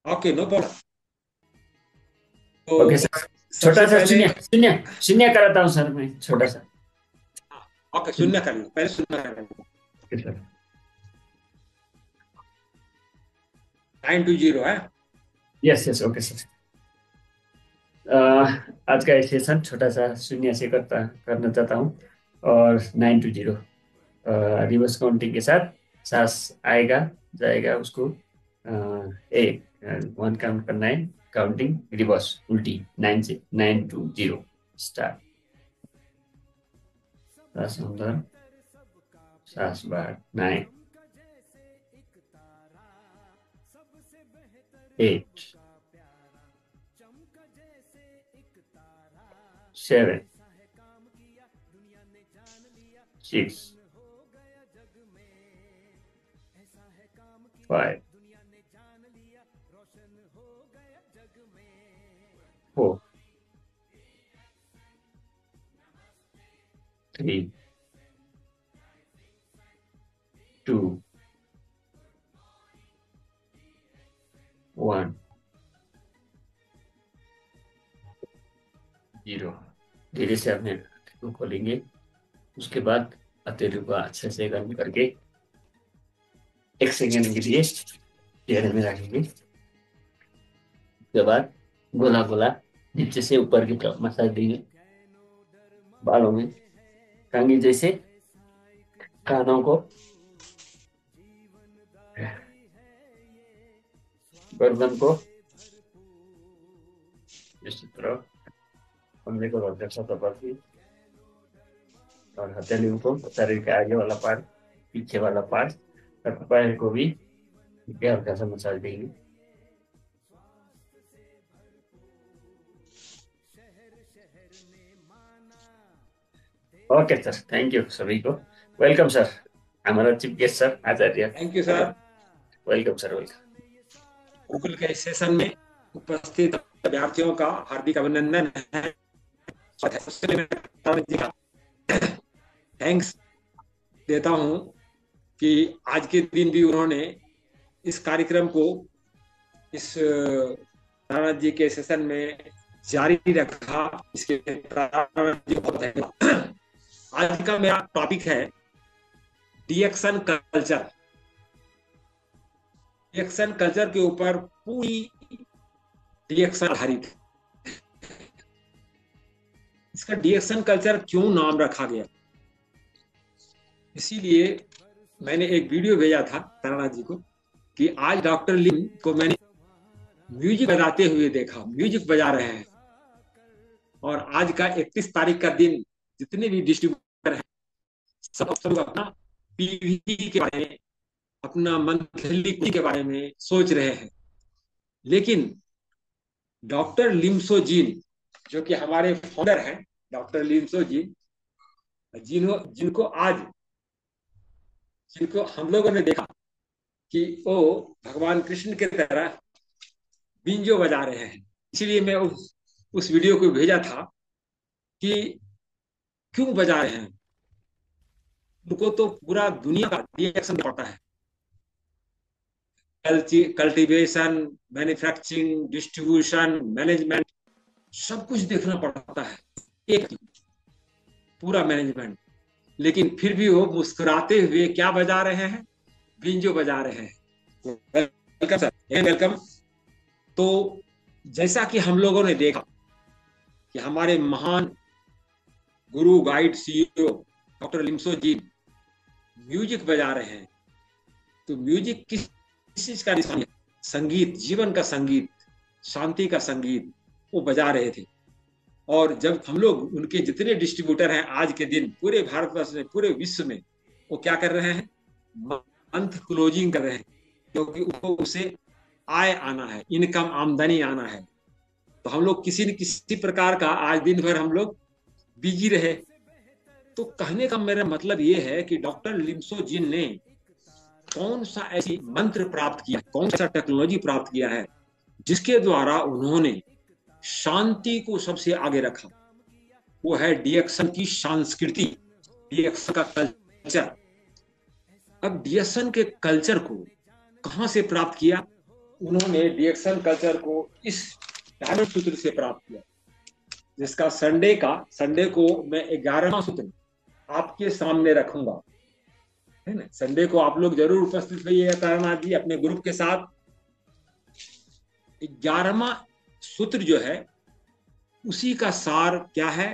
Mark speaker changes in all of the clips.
Speaker 1: Okay, no problem.
Speaker 2: Okay
Speaker 1: तो
Speaker 2: sir. छोटा
Speaker 1: सबसे
Speaker 2: सा
Speaker 1: पहले,
Speaker 2: शून्य शून्य शून्य कराता हूँ सर, मैं छोटा सा
Speaker 1: ओके,
Speaker 2: शून्य।
Speaker 1: शून्य कर लो, पहले शून्य कर लो।
Speaker 2: Okay sir.
Speaker 1: 920 है।
Speaker 2: Yes yes, okay sir. आज का सेशन छोटा सा शून्य से करना चाहता हूँ। और 9 to 0 रिवर्स काउंटिंग के साथ सांस आएगा जाएगा उसको एक 1 काउंट करना है। काउंटिंग रिवर्स उल्टी 9 से 9 to 0 स्टार्ट। सांस अंदर, सांस बाहर। 9, 8, 7, 6, 5, 4, 3, 2, 1, 0। धीरे से अपने आँखें को खोलेंगे। उसके बाद हथेली को अच्छे से गर्म करके 1 सेकेंड के लिए चेहरे में रखेंगे। उसके बाद गोला गोला नीचे से ऊपर की तरफ मसाज देंगे बालों में, कंघी जैसे। कानों को, गर्दन को इस तरह कंधे को रख सकता दबाती। और हथेलियों को शरीर के आगे वाला पार्ट, पीछे वाला पार्ट, और पैर को भी हल्का सा मसाज देंगे। ओके सर, थैंक यू सभी को। वेलकम सर, हमारा chief guest sir Acharya.
Speaker 1: Thank you sir.
Speaker 2: Welcome sir, welcome.
Speaker 1: Google के इस सेशन में उपस्थित अभ्यर्थियों का हार्दिक अभिनंदन है। उससे मैं जी का थैंक्स देता हूं कि आज के दिन भी उन्होंने इस कार्यक्रम को, इस नारायण जी के सेशन में जारी रखा। इसके लिए नारायण जी को बहुत धन्यवाद। आज का मेरा टॉपिक है रिएक्शन कल्चर। रिएक्शन कल्चर के ऊपर पूरी रिएक्शन आधारित है। इसका रिएक्शन कल्चर क्यों नाम रखा गया, इसीलिए मैंने एक वीडियो भेजा था तारानाथ जी को कि आज डॉक्टर लिम को मैंने म्यूजिक बजाते हुए देखा, म्यूजिक बजा रहे हैं। और आज का 31 तारीख का दिन जितने भी डिस्ट्रीब्यूटर हैं सब अपना पीवी के बारे में, अपना मंथली के बारे में सोच रहे हैं। लेकिन डॉक्टर लिम्सो जीन, जो कि हमारे फाउंडर हैं, डॉक्टर लिम्सो जीन, जिनको आज, जिनको हम लोगों ने देखा कि वो भगवान कृष्ण की तरह बिंजो बजा रहे हैं। इसलिए मैं उस वीडियो को भेजा था कि क्यों बजा रहे हैं। उनको तो पूरा दुनिया का रिएक्शन पड़ता है। कल्टीवेशन, मैन्युफैक्चरिंग, डिस्ट्रीब्यूशन, मैनेजमेंट, सब कुछ देखना पड़ता है, एक पूरा मैनेजमेंट। लेकिन फिर भी वो मुस्कुराते हुए क्या बजा रहे हैं, बिंजो बजा रहे हैं। Welcome sir, welcome. तो जैसा कि हम लोगों ने देखा कि हमारे महान गुरु, गाइड, सीईओ डॉक्टर लिम्सो जी म्यूजिक बजा रहे हैं। तो म्यूजिक किस चीज का निशान है? संगीत, जीवन का संगीत, शांति का संगीत वो बजा रहे थे। और जब हम लोग, उनके जितने डिस्ट्रीब्यूटर हैं आज के दिन पूरे भारतवर्ष में, पूरे विश्व में, वो क्या कर रहे हैं, मंथ क्लोजिंग कर रहे हैं, क्योंकि उनको उसे आय आना है, इनकम, आमदनी आना है। तो हम लोग किसी न किसी प्रकार का आज दिन भर हम लोग बिजी रहे। तो कहने का मेरा मतलब ये है कि डॉक्टर लिम्सो जिन ने कौन सा ऐसी मंत्र प्राप्त किया, कौन सा टेक्नोलॉजी प्राप्त किया है जिसके द्वारा उन्होंने शांति को सबसे आगे रखा। वो है डीएक्शन की संस्कृति, डीएक्शन का कल्चर। अब डीएक्शन के कल्चर को कहां से प्राप्त किया, उन्होंने डीएक्सन कल्चर को इस डायमंड सूत्र से प्राप्त किया, जिसका संडे को मैं 11वां सूत्र आपके सामने रखूंगा, है ना। संडे को आप लोग जरूर उपस्थित रहिएगा तारानाथ जी अपने ग्रुप के साथ। 11वां सूत्र जो है उसी का सार क्या है,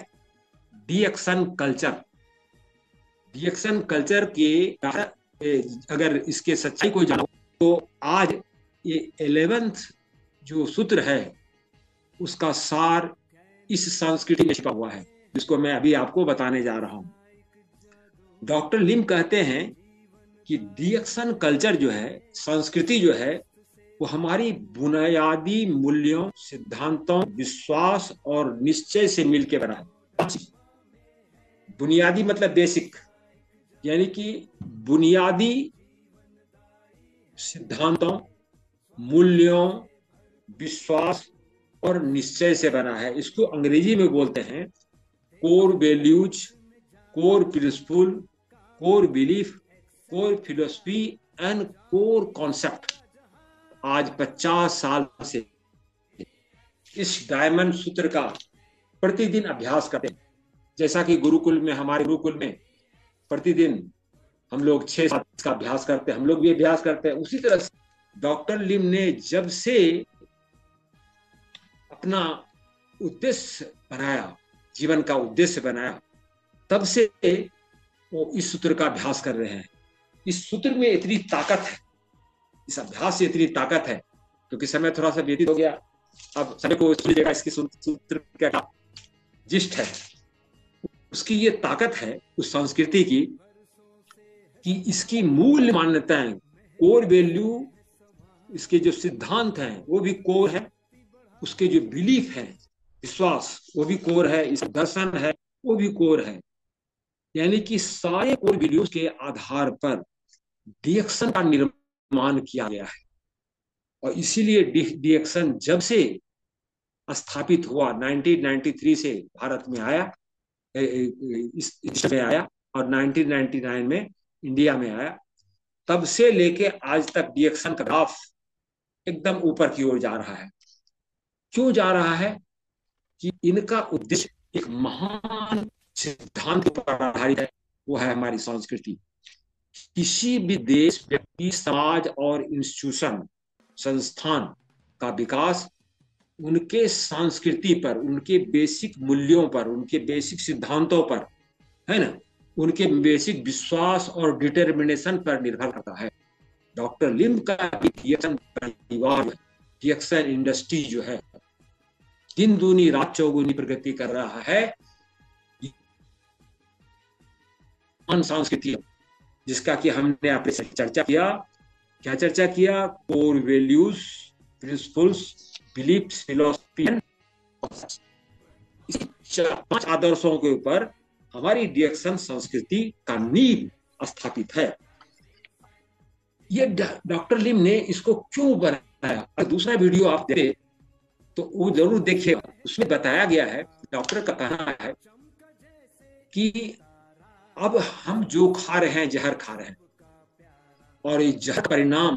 Speaker 1: डीएक्सन कल्चर। डीएक्सन कल्चर के अगर इसके सच्चाई को जानो तो आज ये 11th जो सूत्र है उसका सार इस संस्कृति में छिपा हुआ है, जिसको मैं अभी आपको बताने जा रहा हूं। डॉक्टर लिम कहते हैं कि डीएक्सन कल्चर जो है, संस्कृति जो है, वो हमारी बुनियादी मूल्यों, सिद्धांतों, विश्वास और निश्चय से मिलकर बना है। बुनियादी मतलब बेसिक, यानी कि बुनियादी सिद्धांतों, मूल्यों, विश्वास और निश्चय से बना है। इसको अंग्रेजी में बोलते हैं core values, core principle, core belief, core philosophy and core concept. आज 50 साल से इस डायमंड सूत्र का प्रतिदिन अभ्यास करते हैं। जैसा कि गुरुकुल में, हमारे गुरुकुल में प्रतिदिन हम लोग 6-7 का अभ्यास करते हैं, हम लोग भी अभ्यास करते हैं। उसी तरह से डॉक्टर लिम ने जब से अपना उद्देश्य बनाया, जीवन का उद्देश्य बनाया, तब से वो इस सूत्र का अभ्यास कर रहे हैं। इस सूत्र में इतनी ताकत है, इस अभ्यास से इतनी ताकत है, क्योंकि समय थोड़ा सा व्यतीत हो गया, अब समय को सुनिएगा। इसकी सूत्र क्या जिस्ट है, उसकी ये ताकत है उस संस्कृति की कि इसकी मूल मान्यताएं, कोर वैल्यू, इसके जो सिद्धांत हैं वो भी कोर है, उसके जो बिलीफ है, विश्वास, वो भी कोर है, इसका दर्शन है वो भी कोर है। यानी कि सारे कोर वैल्यूज के आधार पर डीएक्सन का निर्माण किया गया है। और इसीलिए डीएक्सन जब से स्थापित हुआ, 1993 से भारत में आया, इस में आया, और 1999 में इंडिया में आया, तब से लेके आज तक डीएक्सन का ग्राफ एकदम ऊपर की ओर जा रहा है। क्यों जा रहा है? कि इनका उद्देश्य एक महान सिद्धांत पर आधारित है, वो है हमारी संस्कृति। किसी भी देश, व्यक्ति, समाज और इंस्टीट्यूशन, संस्थान का विकास उनके संस्कृति पर, उनके बेसिक मूल्यों पर, उनके बेसिक सिद्धांतों पर, है ना, उनके बेसिक विश्वास और डिटर्मिनेशन पर निर्भर करता है। डॉक्टर लिम का डीएक्सन परिवार, डीएक्सन इंडस्ट्री जो है, दिन दूनी रात चौगुनी प्रगति कर रहा है। संस्कृति जिसका कि हमने आपसे चर्चा किया, क्या चर्चा किया? Core values, principles, beliefs, philosophy and इस 5 आदर्शों के ऊपर हमारी डीएक्सन संस्कृति का नींव स्थापित है। ये डॉक्टर लिम ने इसको क्यों बनाया? दूसरा वीडियो आप देखें तो वो जरूर देखिएगा, उसमें बताया गया है, डॉक्टर का कहना है कि अब हम जो खा रहे हैं, जहर खा रहे हैं, और ये जहर परिणाम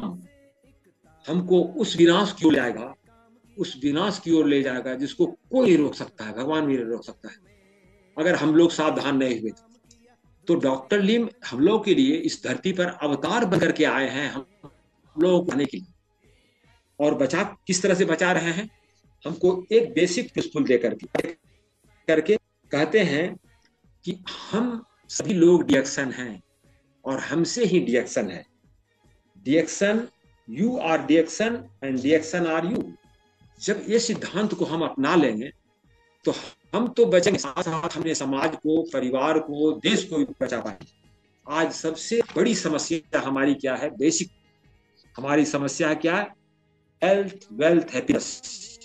Speaker 1: हमको उस विनाश की ओर ले जाएगा, उस विनाश की ओर ले जाएगा जिसको कोई नहीं रोक सकता है, भगवान भी नहीं रोक सकता है, अगर हम लोग सावधान नहीं हुए तो। डॉक्टर लिम हम लोग के लिए इस धरती पर अवतार बनकर के आए हैं, हम लोगों को बचाने के लिए। और बचा किस तरह से बचा रहे हैं? हमको एक बेसिक प्रिंसिपल देकर करके कहते हैं कि हम सभी लोग डीएक्सन हैं और हमसे ही डीएक्सन है। डीएक्सन, यू आर डीएक्सन एंड डीएक्सन आर यू। जब ये सिद्धांत को हम अपना लेंगे तो हम तो बचेंगे, साथ साथ हमने समाज को, परिवार को, देश को भी बचा पाएंगे। आज सबसे बड़ी समस्या हमारी क्या है? बेसिक हमारी समस्या क्या है? Health, wealth, happiness.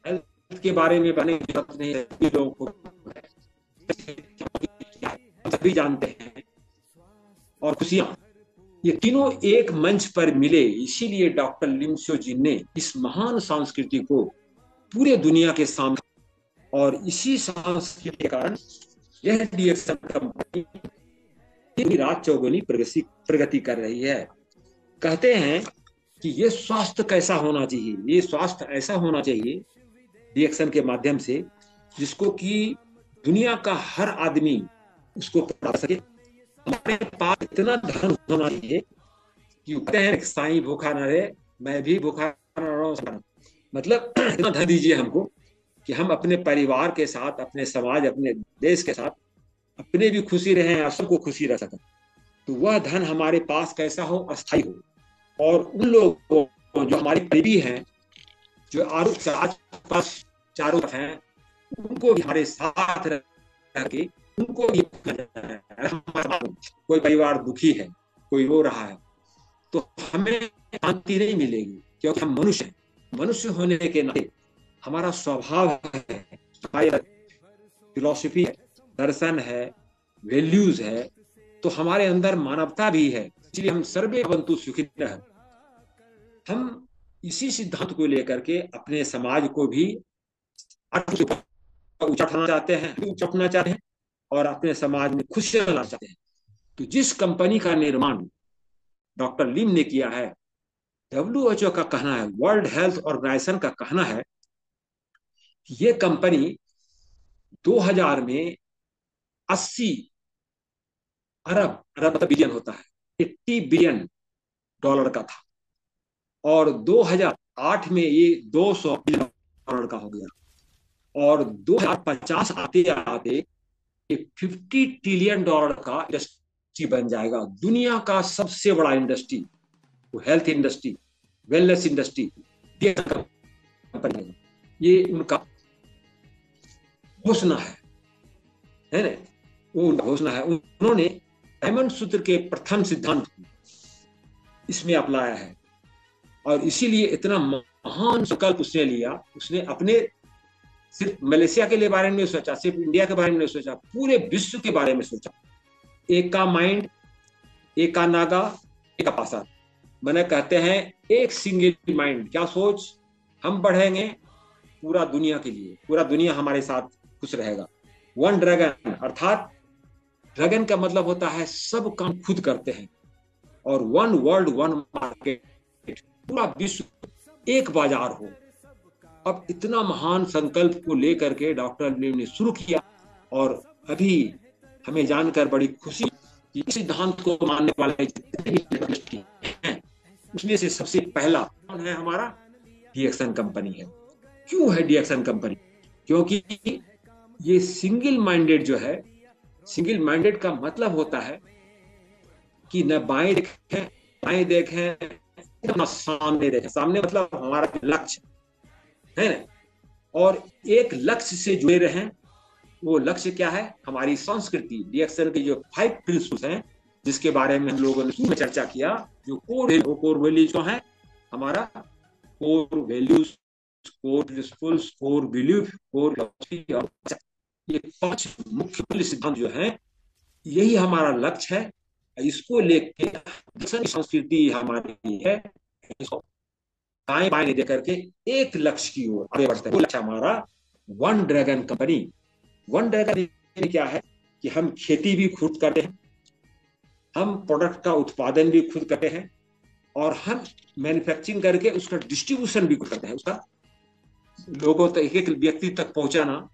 Speaker 1: हेल्थ के बारे में बताने की जरूरत नहीं है, लोगों को सभी जानते हैं। और खुशियां, ये तीनों एक मंच पर मिले, इसीलिए डॉक्टर लिम जी ने इस महान संस्कृति को पूरे दुनिया के सामने, और इसी संस्कृति के कारण यह डीएक्सन कंपनी रात चौगुनी प्रगति कर रही है। कहते हैं कि ये स्वास्थ्य कैसा होना चाहिए, ये स्वास्थ्य ऐसा होना चाहिए डीएक्सन के माध्यम से जिसको कि दुनिया का हर आदमी उसको पढ़ा सके। हमारे पास इतना धन होना चाहिए कि कहते हैं साईं भूखा न रहे, मैं भी भूखा न रहूं, मतलब इतना धन दीजिए हमको कि हम अपने परिवार के साथ, अपने समाज, अपने देश के साथ अपने भी खुशी रहें और सबको खुशी रह सकें। तो वह धन हमारे पास कैसा हो, अस्थायी हो। और उन लोगों को जो हमारे करीबी हैं, जो आस पास चारों तरफ हैं, उनको भी हमारे साथ रह के उनको भी कोई परिवार दुखी है, कोई रो रहा है, तो हमें शांति नहीं मिलेगी, क्योंकि हम मनुष्य हैं। मनुष्य होने के नाते हमारा स्वभाव है, हमारी फिलॉसफी है, दर्शन है, वैल्यूज है, तो हमारे अंदर मानवता भी है। इसलिए हम सर्वे बंतु सुखिनः, हम इसी सिद्धांत को लेकर के अपने समाज को भी ऊंचा उठाना चाहते हैं, ऊंचा उठना चाहते हैं और अपने समाज में खुशियां लाना चाहते हैं। तो जिस कंपनी का निर्माण डॉक्टर लिम ने किया है, WHO का कहना है, वर्ल्ड हेल्थ ऑर्गेनाइजेशन का कहना है कि ये कंपनी 2000 में 80 अरब, अरब मतलब बिलियन होता है, 80 बिलियन डॉलर का था, और 2008 में ये 200 बिलियन डॉलर का हो गया, और 2050 आते आते ये 50 ट्रिलियन डॉलर का इंडस्ट्री बन जाएगा। दुनिया का सबसे बड़ा इंडस्ट्री, वो हेल्थ इंडस्ट्री, वेलनेस इंडस्ट्री, ये उनका घोषणा है ना, वो घोषणा है। उन्होंने डायमंड सूत्र के प्रथम सिद्धांत को इसमें अपनाया है, और इसीलिए इतना महान संकल्प उसने लिया। उसने अपने सिर्फ मलेशिया के लिए बारे में नहीं सोचा, सिर्फ इंडिया के बारे में नहीं सोचा, पूरे विश्व के बारे में सोचा। एक का माइंड, एक का नागा, एक का पासा। मैंने कहते हैं एक सिंगल माइंड, क्या सोच, हम बढ़ेंगे पूरा दुनिया के लिए, पूरा दुनिया हमारे साथ खुश रहेगा। वन ड्रैगन, अर्थात ड्रैगन का मतलब होता है सब काम खुद करते हैं, और वन वर्ल्ड वन मार्केट, पूरा विश्व एक बाजार हो। अब इतना महान संकल्प को लेकर के डॉक्टर लिम ने शुरू किया, और अभी हमें जानकर बड़ी खुशी कि इस सिद्धांत को मानने वाले जितने भी हैं, उसमें से सबसे पहला कौन है, हमारा डीएक्सन कंपनी है। क्यों है डीएक्सन कंपनी? क्योंकि ये सिंगल माइंडेड जो है, सिंगल माइंडेड का मतलब होता है कि न बाएं देखें, बाएं देखें, न सामने देखें। सामने मतलब हमारा लक्ष्य है ना, और एक लक्ष्य से जुड़े रहें। वो लक्ष्य क्या है? हमारी संस्कृति। डीएक्सन की जो 5 प्रिंसिपल्स हैं, जिसके बारे में हम लोगों ने चर्चा किया, जो कोर वैल्यूज जो है, हमारा core values, core principles, core belief, core philosophy, और ये 5 मुख्य मूल्य सिद्धांत जो है, यही हमारा लक्ष्य है। इसको लेके संस्कृति हमारी है, इसको दाएं बाएं दे करके एक लक्ष्य की ओर आगे बढ़ते हैं। वो लक्ष्य हमारा one dragon company. One dragon क्या है कि हम खेती भी खुद करते हैं, हम प्रोडक्ट का उत्पादन भी खुद करते हैं, और हम मैन्युफैक्चरिंग करके उसका डिस्ट्रीब्यूशन भी करते हैं। उसका लोगों तक, एक एक व्यक्ति तक पहुंचाना,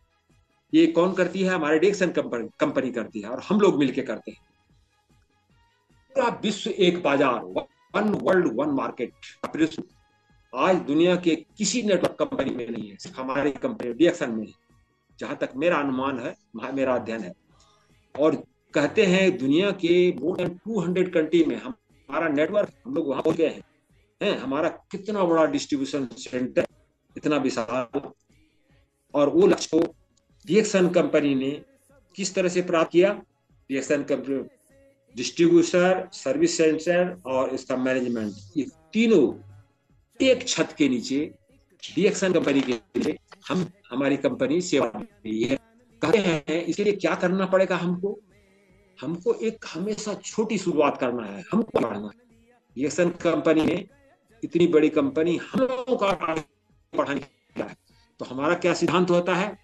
Speaker 1: ये कौन करती है? हमारे डीएक्सन कंपनी करती है, और हम लोग मिलकर करते हैं। पूरा विश्व एक बाजार, वन वर्ल्ड वन मार्केट, आज दुनिया के किसी नेटवर्क कंपनी में नहीं है, सिर्फ हमारी कंपनी डीएक्सन में है, जहां तक मेरा अनुमान है, मेरा अध्ययन है। और कहते हैं दुनिया के मोर देन 200 कंट्री में हमारा नेटवर्क, हम लोग वहां पहुंच गए हैं। हमारा कितना बड़ा डिस्ट्रीब्यूशन सेंटर, इतना विशाल। और वो लक्ष्य को डीएक्सन कंपनी ने किस तरह से प्राप्त किया? डीएक्सन कंपनी डिस्ट्रीब्यूटर, सर्विस सेंटर और इसका मैनेजमेंट, ये तीनों एक छत के नीचे डीएक्सन कंपनी के लिए हमारी कंपनी सेवा दे रही है। कहते हैं इसके लिए क्या करना पड़ेगा हमको? हमको एक हमेशा छोटी शुरुआत करना है, हमको बढ़ना है। डीएक्सन कंपनी ने इतनी बड़ी कंपनी हम लोगों का बढ़ाने का है, तो हमारा क्या सिद्धांत होता है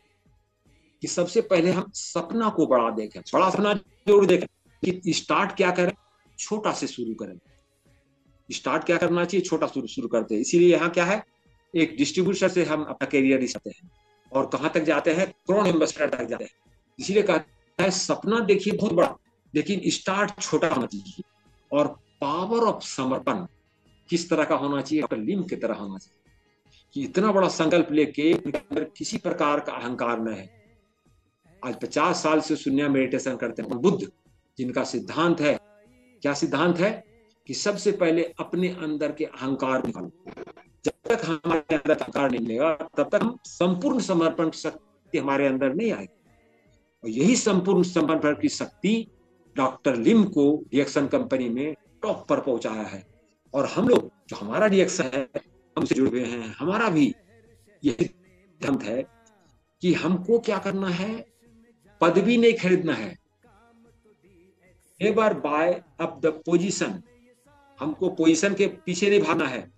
Speaker 1: कि सबसे पहले हम सपना को बड़ा देखें, बड़ा सपना जरूर देखें, कि स्टार्ट क्या करें, छोटा से शुरू करें। स्टार्ट क्या करना चाहिए, छोटा शुरू शुरू करते हैं। इसीलिए यहाँ क्या है, एक डिस्ट्रीब्यूटर से हम अपना करियर करते हैं और कहाँ तक जाते हैं, करोड़ एम्बेसडर तक जाते हैं। इसीलिए कहता है सपना देखिए बहुत बड़ा, लेकिन स्टार्ट छोटा होना चाहिए। और पावर ऑफ समर्पण किस तरह का होना चाहिए, डॉक्टर लिम की तरह होना चाहिए कि इतना बड़ा संकल्प लेके अगर किसी प्रकार का अहंकार न है। आज 50 साल से शून्य मेडिटेशन करते हैं बुद्ध, जिनका सिद्धांत है, क्या सिद्धांत है कि सबसे पहले अपने अंदर के अहंकार निकालो। जब तक हमारे अंदर अहंकार नहीं मिलेगा तब तक हम संपूर्ण समर्पण शक्ति हमारे अंदर नहीं आएगी। और यही संपूर्ण समर्पण की शक्ति डॉक्टर लिम को रिएक्शन कंपनी में टॉप पर पहुंचाया है। और हम लोग जो हमारा रिएक्शन है, हम से जुड़े हुए हैं, हमारा भी यही सिद्धांत है कि हमको क्या करना है, पदवी नहीं खरीदना है, never bye up the position. हमको पोजीशन के पीछे नहीं भागना है।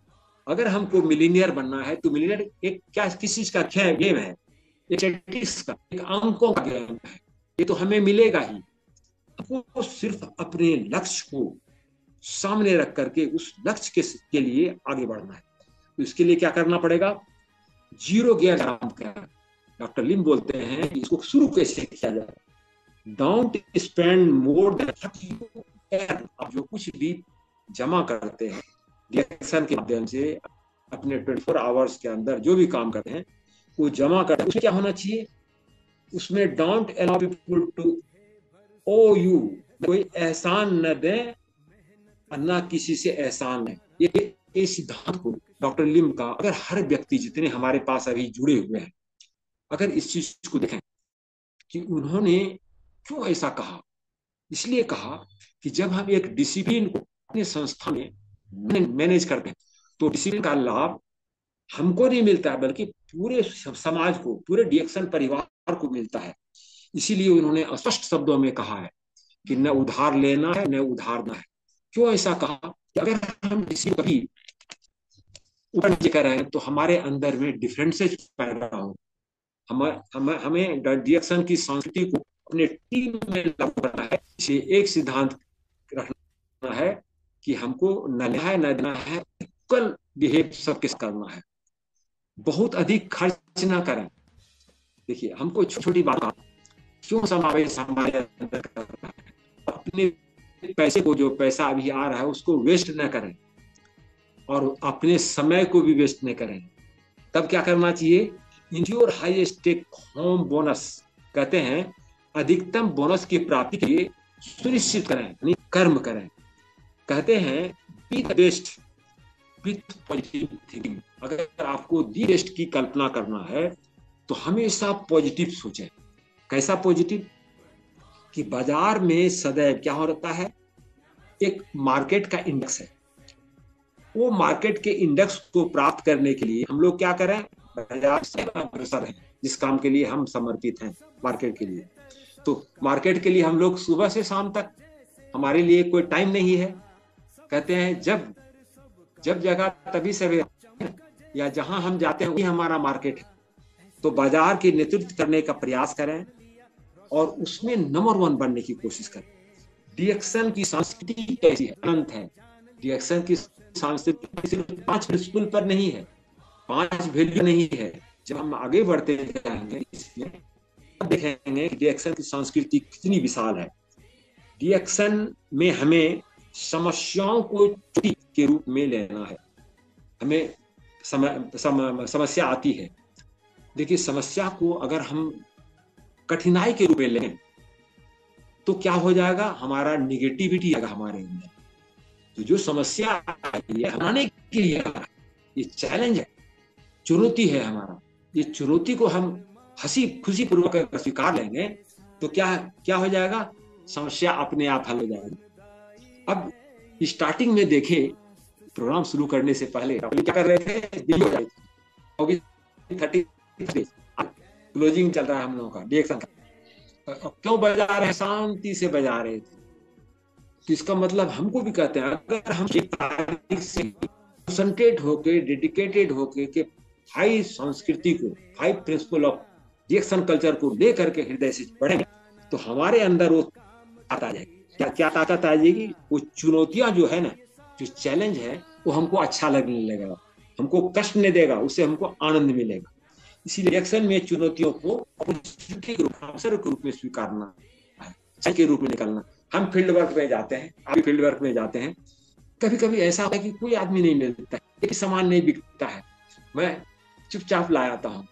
Speaker 1: अगर हमको मिलीनियर बनना है तो मिलीनियर एक क्या किस चीज का गेम है, एक स्टैटिस्टिक्स का, एक अंकों का गेम है। ये तो हमें मिलेगा ही। हमको सिर्फ अपने लक्ष्य को सामने रख करके उस लक्ष्य के लिए आगे बढ़ना है। तो इसके लिए क्या करना पड़ेगा, जीरो गियर काम करना। डॉक्टर लिम बोलते हैं कि इसको शुरू कैसे किया जाए, डोंट स्पेंड मोर देन आप जो कुछ भी जमा करते हैं रिएक्शन के माध्यम से अपने 24 आवर्स के अंदर जो भी काम करते हैं वो जमा करते हैं, उसमें क्या होना चाहिए, उसमें don't allow people to owe you, कोई एहसान न दें और ना किसी से एहसान है। ये सिद्धांत को डॉक्टर लिम का अगर हर व्यक्ति जितने हमारे पास अभी जुड़े हुए हैं अगर इस चीज को देखें कि उन्होंने क्यों ऐसा कहा, इसलिए कहा कि जब हम एक डिसिप्लिन को अपने संस्था में मैनेज करते हैं तो डिसिप्लिन का लाभ हमको नहीं मिलता है बल्कि पूरे समाज को, पूरे डिएक्शन परिवार को मिलता है। इसीलिए उन्होंने स्पष्ट शब्दों में कहा है कि न उधार लेना है न उधार देना है। क्यों ऐसा कहा कि अगर हम किसी को कभी ऊपर नीचे कर रहे हैं तो हमारे अंदर में डिफरेंसेस पैदा हो। हमें डिएक्शन की संस्कृति को अपने टीम में लागू करना है। इसे एक सिद्धांत रखना है कि हमको न लेना है न देना है, इक्वल बिहेव सबके साथ करना है, बहुत अधिक खर्च ना करें। देखिए हमको छोटी बात क्यों समावेश हमारे अंदर करना है, अपने पैसे को, जो पैसा अभी आ रहा है उसको वेस्ट न करें और अपने समय को भी वेस्ट न करें। तब क्या करना चाहिए, ensure high stake home bonus, कहते हैं अधिकतम बोनस की प्राप्ति के लिए सुनिश्चित करें, यानी कर्म करें। कहते हैं be the best with positive thinking. अगर आपको दी बेस्ट की कल्पना करना है तो हमेशा पॉजिटिव सोचें। कैसा पॉजिटिव, कि बाजार में सदैव क्या होता है, एक मार्केट का इंडेक्स है, वो मार्केट के इंडेक्स को प्राप्त करने के लिए हम लोग क्या करें, बाजार से अग्रसर हैं, जिस काम के लिए हम समर्पित हैं मार्केट के लिए। तो मार्केट के लिए हम लोग सुबह से शाम तक, हमारे लिए कोई टाइम नहीं है। कहते हैं जब जगह तभी सवेरा, या जहां हम जाते हैं वही हमारा मार्केट है। तो बाजार के नेतृत्व करने का प्रयास करें और उसमें नंबर 1 बनने की कोशिश करें। डिएक्शन की संस्कृति कैसी है, अनंत है। डिएक्शन की संस्कृति सिर्फ 5 प्रिंसिपल पर नहीं है, 5 वैल्यू नहीं है। जब हम आगे बढ़ते जाएंगे इसमें तब देखेंगे कि डिएक्शन की संस्कृति कितनी विशाल है। डिएक्शन में हमें समस्याओं को छुट्टी के रूप में लेना है। हमें समस्या आती है, देखिए समस्या को अगर हम कठिनाई के रूप में लें तो क्या हो जाएगा, हमारा निगेटिविटी आएगा हमारे अंदर। तो जो समस्या आई है हमारे के लिए, ये चैलेंज है, चुनौती है हमारा, ये चुनौती को हम हंसी खुशी पूर्वक स्वीकार लेंगे तो क्या हो जाएगा, समस्या अपने आप हल हो जाएगी। अब स्टार्टिंग में देखें, प्रोग्राम शुरू करने से पहले क्या कर रहे थे, 30 क्लोजिंग चल रहा है हम लोगों का डिएक्शन का। क्यों बजा रहे हैं, शांति से बजा रहे थे। तो इसका मतलब हमको भी कहते हैं अगर हम कंसंट्रेट होके, डेडिकेटेड होके के हाई संस्कृति को, हाई प्रिंसिपल ऑफ डिएक्शन कल्चर को लेकर के हृदय से पढ़ेंगे तो हमारे अंदर वो ताकत आ जाएगी। क्या ताकत आ जाएगी, वो चुनौतियां जो है ना, जो चैलेंज है वो हमको अच्छा लगने लगेगा, हमको कष्ट नहीं देगा, उससे हमको आनंद मिलेगा। इसीलिए रिएक्शन में चुनौतियों को अवसर के रूप में स्वीकारना है, के रूप में निकलना। हम फील्ड वर्क में जाते हैं, आप भी फील्ड वर्क में जाते हैं, कभी कभी ऐसा होता है कि कोई आदमी नहीं मिलता है, एक सामान नहीं बिकता है, मैं चुपचाप ला आता हूँ,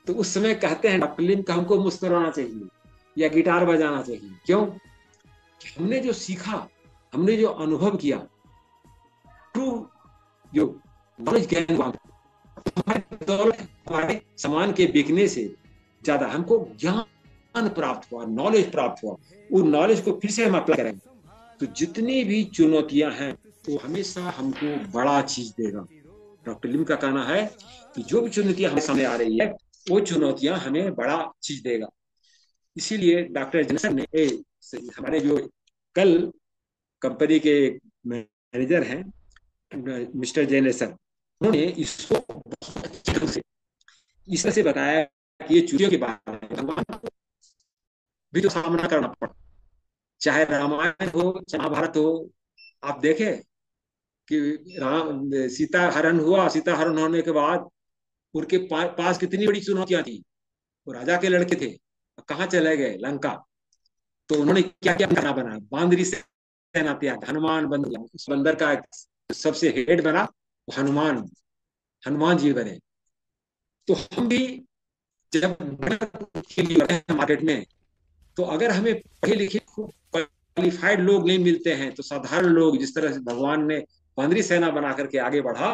Speaker 1: तो उस समय कहते हैं डॉक्टर लिम का हमको मुस्कुराना चाहिए या गिटार बजाना चाहिए। क्यों? हमने जो सीखा, हमने जो अनुभव किया, ट्रू जो नॉलेज गेन हुआ, हमारे दौलत, हमारे सामान के बिकने से ज्यादा हमको ज्ञान प्राप्त हुआ, नॉलेज प्राप्त हुआ। वो नॉलेज को फिर से हम अप्लाई करेंगे तो जितनी भी चुनौतियां हैं वो हमेशा हमको बड़ा चीज देगा। डॉक्टर लिम का कहना है कि जो भी चुनौतियां हमारे सामने आ रही है वो चुनौतियां हमें बड़ा चीज देगा। इसीलिए डॉक्टर जेनेसन ने हमारे जो कल कंपनी के मैनेजर हैं मिस्टर जेनेसन, उन्होंने इसको बहुत अच्छे ढंग से इस तरह से बताया कि ये चुनौतियों के बारे में भगवान को भी तो सामना करना पड़ा, चाहे रामायण हो चाहे महाभारत हो। आप देखें कि राम सीता हरण हुआ, सीता हरण होने के बाद उनके पास कितनी बड़ी चुनौतियां थी। वो राजा के लड़के थे, कहाँ चले गए? लंका। तो उन्होंने क्या क्या खाना बनाया, बांदरी सेना त्याग, हनुमान बन गया, उस बंदर का सबसे हेड बना हनुमान, हनुमान जी बने। तो हम भी जब मार्केट में, तो अगर हमें पढ़े लिखे खूब क्वालिफाइड लोग नहीं मिलते हैं तो साधारण लोग, जिस तरह से भगवान ने बांदरी सेना बना करके आगे बढ़ा,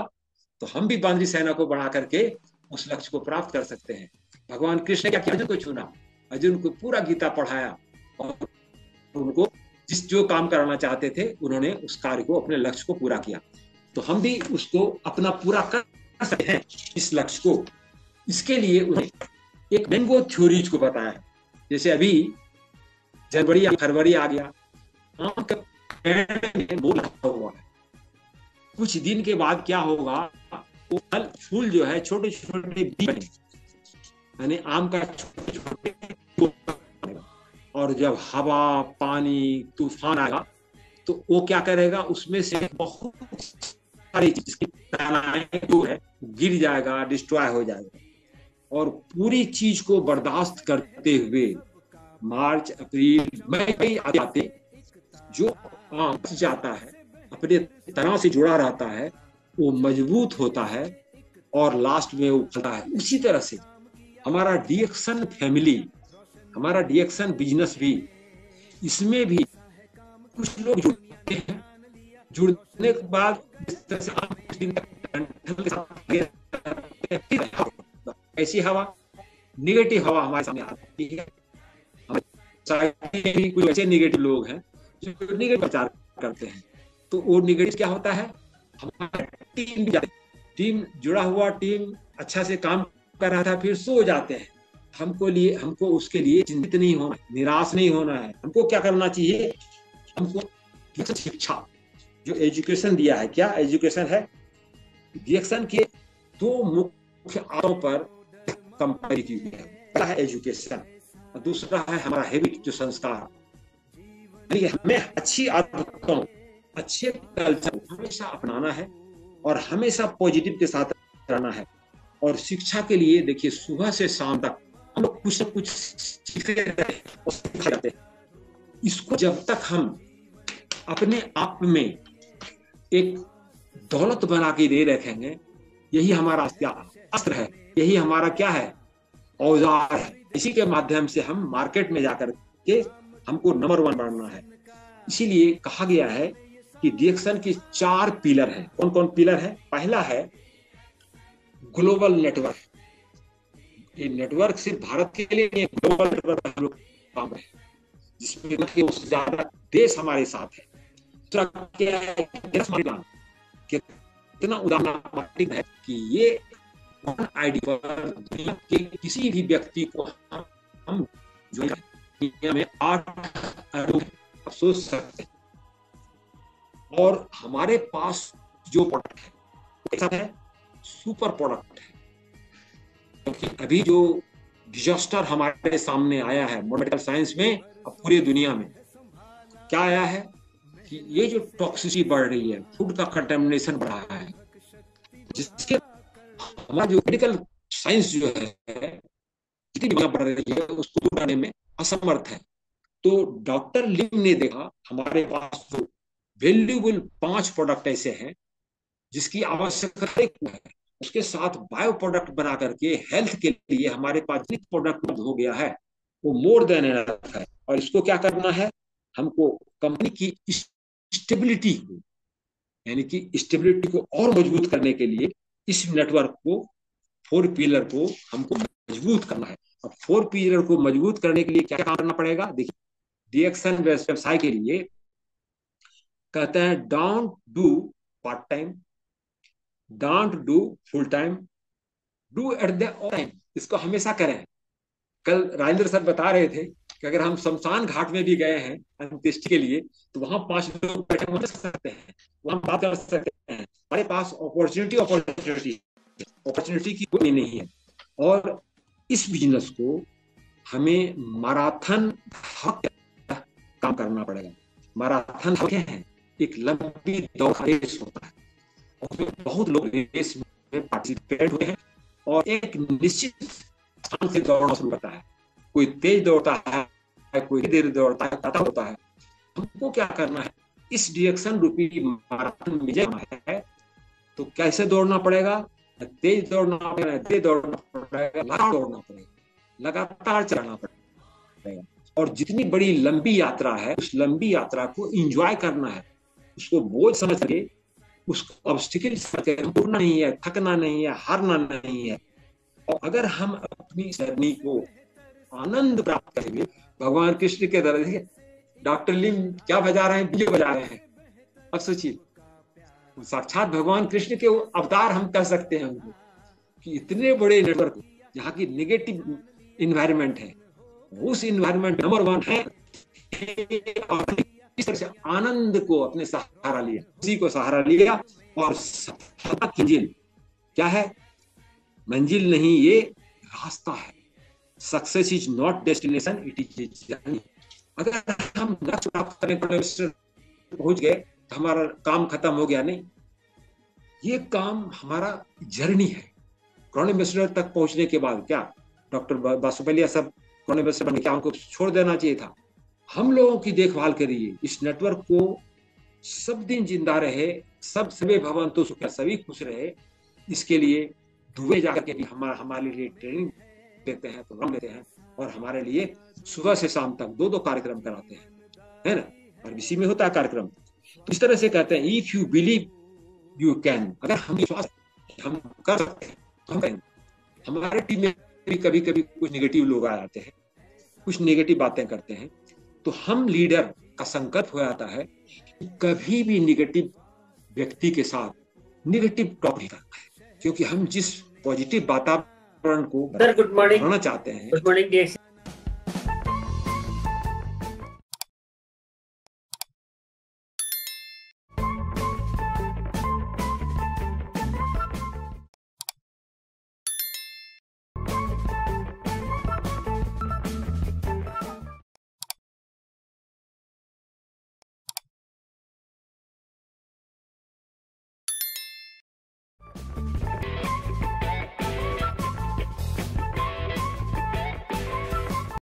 Speaker 1: तो हम भी बांदरी सेना को बना करके उस लक्ष्य को प्राप्त कर सकते हैं। भगवान कृष्ण ने क्या किया? अर्जुन को चुना, अर्जुन को पूरा गीता पढ़ाया और उनको जिस जो काम कराना चाहते थे उन्होंने उस कार्य को, अपने लक्ष्य को पूरा किया। तो हम भी उसको अपना पूरा कर सकते हैं इस लक्ष्य को। इसके लिए उन्होंने एक मैंगो थ्योरीज को बताया। जैसे अभी जनवरी या फरवरी आ गया, आम का पेड़ में लगा हुआ है, कुछ दिन के बाद क्या होगा, वो फल फूल जो है छोटे छोटे बीज बने, यानी आम का छोटे छोटे, और जब हवा पानी तूफान आएगा तो वो क्या करेगा, उसमें से बहुत सारी चीज जो है गिर जाएगा, डिस्ट्रॉय हो जाएगा। और पूरी चीज को बर्दाश्त करते हुए मार्च अप्रैल मई आते जो आम जाता है, अपने तरह से जुड़ा रहता है, वो मजबूत होता है और लास्ट में वो फलता है। उसी तरह से हमारा डीएक्शन फैमिली, हमारा डीएक्शन बिजनेस भी, इसमें भी कुछ लोग जुड़ते हैं, जुड़ने के बाद जिस तरह से हम कुछ दिन तक ऐसी हवा, निगेटिव हवा हमारे सामने आती है। भी कुछ ऐसे निगेटिव लोग हैं जो निगेटिव प्रचार करते हैं, तो वो निगेटिव क्या होता है, हमारा टीम भी जाती है, टीम जुड़ा हुआ टीम अच्छा से काम कर रहा था, फिर सो जाते हैं। हमको उसके लिए चिंतित नहीं होना, निराश नहीं होना है। हमको क्या करना चाहिए, हमको शिक्षा जो एजुकेशन दिया है, क्या एजुकेशन है, रिएक्शन के दो मुख्य आधारों पर कंपेयर की हुई है। पहला है एजुकेशन और दूसरा है हमारा हैबिट, जो संस्कार। हमें अच्छी आदतों, अच्छे कल्चर हमेशा अपनाना है और हमेशा पॉजिटिव के साथ रहना है। और शिक्षा के लिए देखिए, सुबह से शाम तक हम लोग कुछ न कुछ सीखते रहते हैं और सीखते रहते हैं। इसको जब तक हम अपने आप में एक दौलत बना के दे रखेंगे, यही हमारा अस्त्र है, यही हमारा क्या है, औजार है। इसी के माध्यम से हम मार्केट में जाकर के हमको नंबर 1 बनना है। इसीलिए कहा गया है कि रिएक्शन के 4 पिलर हैं। कौन कौन पिलर है? पहला है ग्लोबल नेटवर्क। ये नेटवर्क सिर्फ भारत के लिए नहीं, ग्लोबल नेटवर्क हम लोग काम है, जिसमें उससे ज्यादा देश हमारे साथ है। दूसरा क्या है, कितना उदाहरण है कि ये आईडी पर दुनिया के किसी भी व्यक्ति को हम जो दुनिया में 8 अरब सोच सकते हैं। और हमारे पास जो प्रोडक्ट है कैसा है, सुपर प्रोडक्ट है। क्योंकि अभी जो डिजास्टर हमारे सामने आया है मेडिकल साइंस में, अब पूरी दुनिया में क्या आया है, कि ये जो टॉक्सिसिटी बढ़ रही है, फूड का कंटेमिनेशन बढ़ रहा है, जिसके हमारा जो मेडिकल साइंस जो है जितनी बढ़ रही है उसको दूर करने में असमर्थ है। तो डॉक्टर लिम ने देखा हमारे पास जो वैल्यूबल 5 प्रोडक्ट ऐसे हैं जिसकी आवश्यकता है, उसके साथ बायो प्रोडक्ट बना करके हेल्थ के लिए हमारे पास जितने प्रोडक्ट हो गया है वो मोर देन एनफ है। और इसको क्या करना है, हमको कंपनी की स्टेबिलिटी को, यानी कि स्टेबिलिटी को और मजबूत करने के लिए इस नेटवर्क को, 4 पिलर को हमको मजबूत करना है। अब 4 पिलर को मजबूत करने के लिए क्या काम करना पड़ेगा? देखिए, डीएक्सन व्यवसाय के लिए कहते हैं don't do part time, don't do full time, do at the time. इसको हमेशा करें। कल राजेंद्र सर बता रहे थे कि अगर हम शमशान घाट में भी गए हैं अंत्येष्टि के लिए तो वहां 5 लोग बैठे हो सकते हैं, वहां बात कर सकते हैं। हमारे पास अपॉर्चुनिटी की कोई नहीं है। और इस बिजनेस को हमें मैराथन काम करना पड़ेगा। मैराथन क्या है? एक लंबी दौड़ का रेस होता है, उसमें बहुत लोग रेस में पार्टिसिपेट हुए हैं और एक निश्चित स्थान से दौड़ना शुरू करता है। कोई तेज दौड़ता है, कोई देर दौड़ता है, पता होता है। हमको क्या करना है? इस डायरेक्शन रूपी मैराथन में जाना है तो कैसे दौड़ना पड़ेगा? तेज दौड़ना पड़ेगा, तेज दौड़ना पड़ेगा, लगातार दौड़ना पड़ेगा, लगातार चलना पड़ेगा। और जितनी बड़ी लंबी यात्रा है उस लंबी यात्रा को एंजॉय करना है, उसको बोझ समझ के, उसको ऑब्स्टिकल समझ के, टूटना नहीं है, थकना नहीं है, हारना नहीं है। और अगर हम अपनी जर्नी को आनंद प्राप्त करेंगे, भगवान कृष्ण के दर देखिए डॉक्टर लिम क्या बजा रहे हैं, बीजे बजा रहे हैं। अब सोचिए, साक्षात भगवान कृष्ण के अवतार हम कह सकते हैं उनको, कि इतने बड़े नेटवर्क जहाँ की नेगेटिव इन्वायरमेंट है, उस इन्वायरमेंट नंबर 1 है। और इस तरह से आनंद को अपने सहारा लिया, उसी को सहारा लिया। और सफलता की मंजिल क्या है? मंजिल नहीं, ये रास्ता है। Success is not destination, it is a journey. अगर हम लक्ष्य प्राप्त करने पर पहुंच गए तो हमारा काम खत्म हो गया, नहीं, ये काम हमारा जर्नी है। क्रोन एम्बेसडर तक पहुंचने के बाद क्या डॉक्टर बासुपलिया सब क्रोन एम्बेसडर बने, क्या उनको छोड़ देना चाहिए था? हम लोगों की देखभाल करिए, इस नेटवर्क को सब दिन जिंदा रहे, सब सभी भवंतु सुखिया, सभी खुश रहे। इसके लिए दुबई जाकर के भी हमारे लिए ट्रेनिंग देते हैं, प्रोग्राम देते हैं, और हमारे लिए सुबह से शाम तक 2-2 कार्यक्रम कराते हैं, है ना? और इसी में होता है कार्यक्रम। तो इस तरह से कहते हैं if you believe you can. अगर हम विश्वास हम कर सकते हैं तो हम करेंगे। हमारे टीम में भी कभी कभी कुछ नेगेटिव लोग आ जाते हैं, कुछ नेगेटिव बातें करते हैं, तो हम लीडर का संकल्प हो जाता है कभी भी नेगेटिव व्यक्ति के साथ नेगेटिव टॉक नहीं करना है, क्योंकि हम जिस पॉजिटिव वातावरण को
Speaker 2: सर गुड मॉर्निंग,
Speaker 1: बनाना चाहते हैं।
Speaker 2: Good morning